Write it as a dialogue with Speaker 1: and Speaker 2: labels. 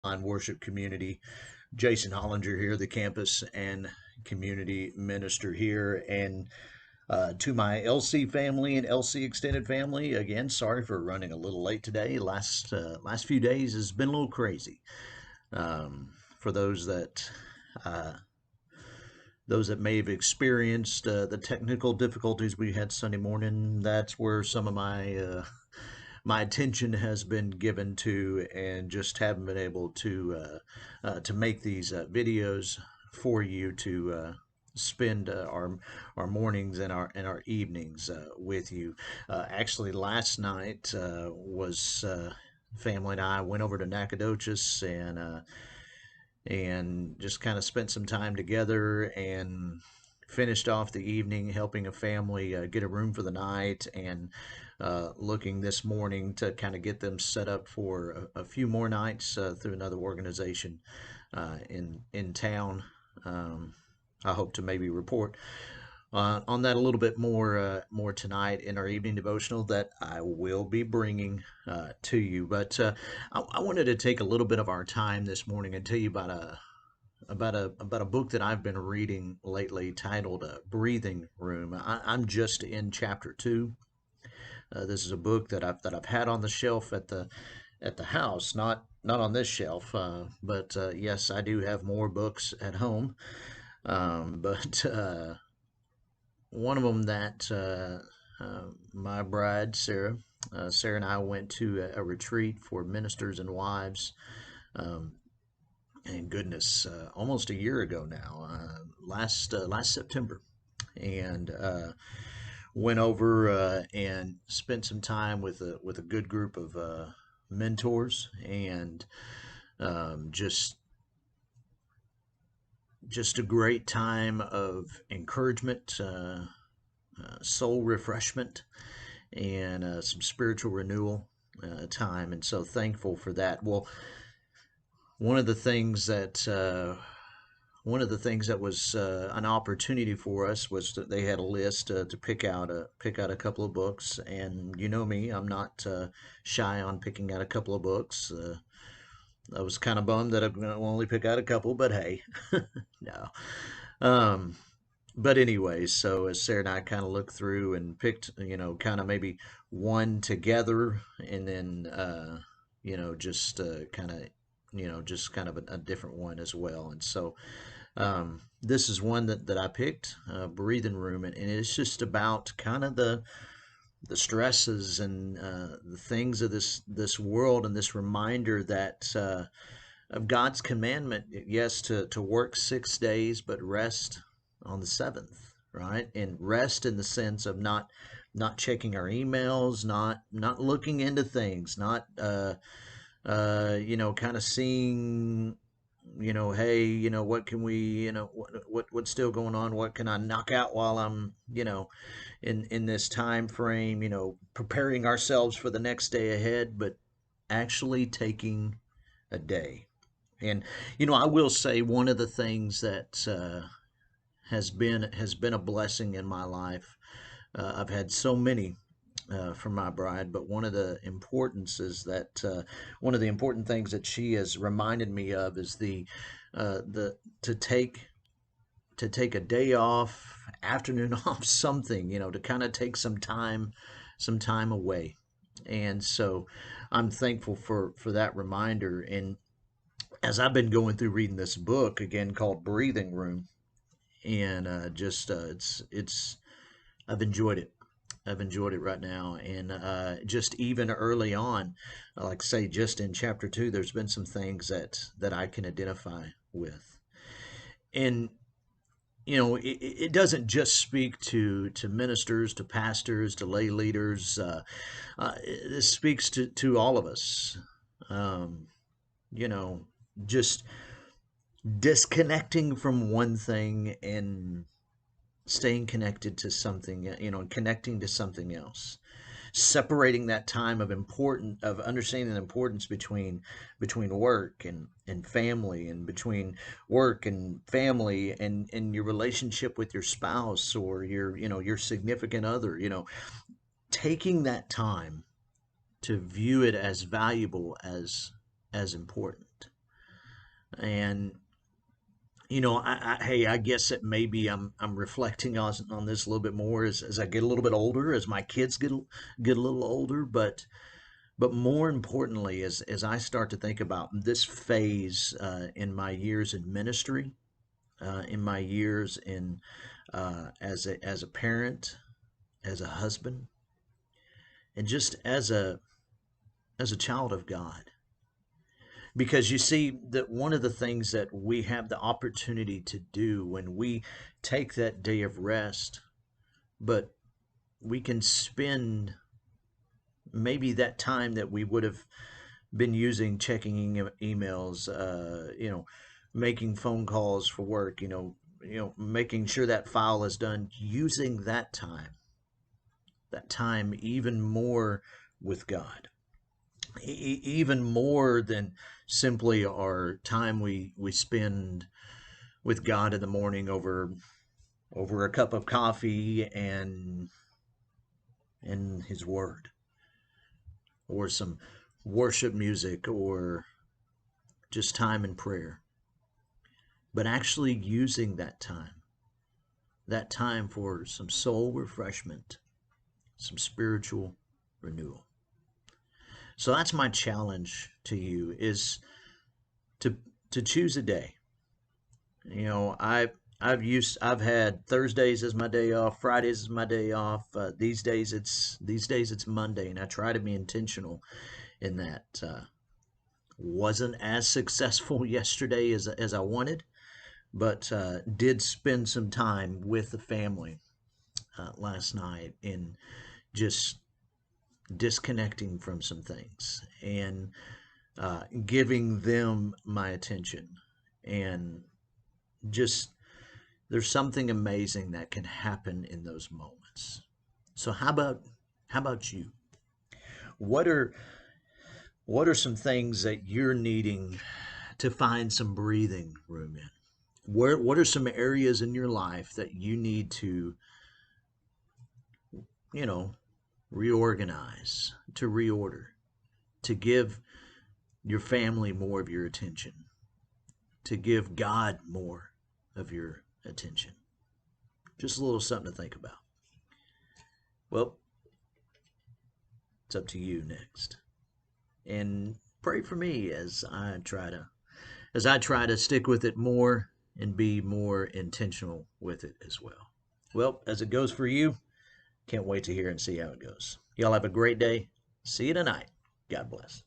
Speaker 1: On worship community. Jason Hollinger here, the campus and community minister here. And to my LC family and LC extended family, again, sorry for running a little late today. Last few days has been a little crazy. For uh, those that may have experienced the technical difficulties we had Sunday morning, that's where some of my attention has been given to, and just haven't been able to make these videos for you to spend our mornings and our evenings with you. Actually, last night was family and I went over to Nacogdoches and just kind of spent some time together and finished off the evening helping a family get a room for the night, and looking this morning to kind of get them set up for a few more nights through another organization in town. I hope to maybe report on that a little bit more tonight in our evening devotional that I will be bringing to you. But I wanted to take a little bit of our time this morning and tell you about a book that I've been reading lately titled "Breathing Room." I'm just in chapter two. This is a book that I've had on the shelf at the house, not on this shelf, but yes, I do have more books at home. But one of them that my bride Sarah and I went to a retreat for ministers and wives. Um, and goodness, almost a year ago now, last September, and went over and spent some time with a good group of mentors, and just a great time of encouragement, soul refreshment, and some spiritual renewal time. And so thankful for that. Well, one of the things that was an opportunity for us was that they had a list to pick out a couple of books, and you know me, I'm not shy on picking out a couple of books. I was kind of bummed that I'm going to only pick out a couple, but hey, no. Um, but anyways, so as Sarah and I kind of looked through and picked, kind of maybe one together, and then just kind of a different one as well. And so this is one that I picked, Breathing Room, and it's just about kind of the stresses and the things of this world, and this reminder that of God's commandment, yes, to work 6 days, but rest on the seventh, right? And rest in the sense of not checking our emails, not looking into things, not kind of seeing, hey, what can we, what's still going on? What can I knock out while I'm, in this time frame, preparing ourselves for the next day ahead, but actually taking a day. And I will say one of the things that has been a blessing in my life. I've had so many from my bride, but one of the important things that she has reminded me of is the to take a day off, afternoon off, something, to kind of take some time away. And so I'm thankful for that reminder. And as I've been going through reading this book again called Breathing Room, and just it's I've enjoyed it. I've enjoyed it right now, and just even early on, like I say, just in chapter two, there's been some things that I can identify with, and it doesn't just speak to ministers, to pastors, to lay leaders. This speaks to all of us. Um, you know, just disconnecting from one thing and staying connected to something, connecting to something else, separating that time of understanding the importance between work and family, and between work and family and your relationship with your spouse or your significant other, taking that time to view it as valuable as important.
Speaker 2: And hey, I guess that maybe I'm reflecting on this a little bit more as I get a little bit older, as my kids get a little older, but more importantly, as I start to think about this phase in my years in ministry, in my years in as a parent, as a husband, and just as a child of God. Because you see that one of the things that we have the opportunity to do when we take that day of rest, but we can spend maybe that time that we would have been using checking emails, making phone calls for work, making sure that file is done, using that time even more with God, even more than simply our time we spend with God in the morning over a cup of coffee and His Word, or some worship music, or just time in prayer, but actually using that time for some soul refreshment, some spiritual renewal. So that's my challenge to you, is to to choose a day. I've had Thursdays as my day off, Fridays as my day off. These days it's Monday, and I try to be intentional in that. Wasn't as successful yesterday as I wanted, but did spend some time with the family last night in just disconnecting from some things and giving them my attention. And just there's something amazing that can happen in those moments. So how about you? What are what are some things that you're needing to find some breathing room in? What are some areas in your life that you need to, you know, reorganize, to reorder, to give your family more of your attention, to give God more of your attention? Just a little something to think about. Well, it's up to you next. And pray for me as I try to stick with it more and be more intentional with it as well. Well, as it goes for you, can't wait to hear and see how it goes. Y'all have a great day. See you tonight. God bless.